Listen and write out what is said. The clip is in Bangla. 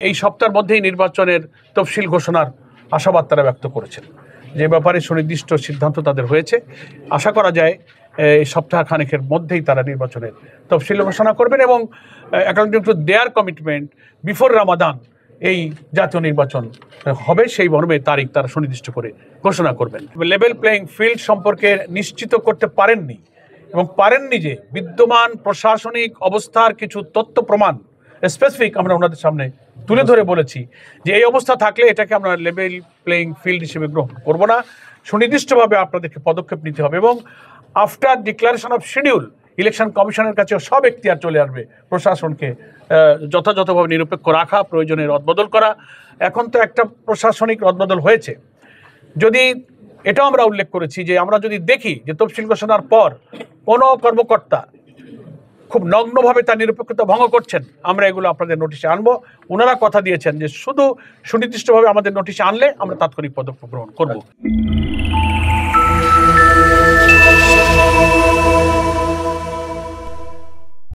এই সপ্তাহের মধ্যেই নির্বাচনের তফসিল ঘোষণার আশাবাদ তারা ব্যক্ত করেছেন, যে ব্যাপারে সুনির্দিষ্ট সিদ্ধান্ত তাদের হয়েছে। আশা করা যায় এই সপ্তাহখানেকের মধ্যেই তারা নির্বাচনের তফসিল ঘোষণা করবেন এবং according to their commitment before Ramadan এই জাতীয় নির্বাচন হবে, সেই মর্মে তারিখ তারা সুনির্দিষ্ট করে ঘোষণা করবেন। লেভেল প্লেইং ফিল্ড সম্পর্কে নিশ্চিত করতে পারেননি এবং পারেননি যে বিদ্যমান প্রশাসনিক অবস্থার কিছু তথ্য প্রমাণ স্পেসিফিক আমরা ওনাদের সামনে তুলে ধরে বলেছি যে এই অবস্থা থাকলে এটাকে আমরা লেভেল প্লেইং ফিল্ড হিসেবে গ্রহণ করব না, সুনির্দিষ্টভাবে আপনাদেরকে পদক্ষেপ নিতে হবে এবং after declaration of schedule election কমিশনের কাছে সব এখতিয়ার চলে আসবে প্রশাসনকে যথাযথভাবে নিরপেক্ষ রাখা, প্রয়োজনে রদবদল করা। এখন তো একটা প্রশাসনিক রদবদল হয়েছে, যদি এটাও আমরা উল্লেখ করেছি যে আমরা যদি দেখি যে তফসিল ঘোষণার পর কোনো কর্মকর্তা খুব নগ্নভাবে তার নিরপেক্ষতা ভঙ্গ করছেন, আমরা এগুলো আপনাদের নোটিশে আনবো। ওনারা কথা দিয়েছেন যে শুধু সুনির্দিষ্টভাবে আমাদের নোটিশে আনলে আমরা তাৎক্ষণিক পদক্ষেপ গ্রহণ করব।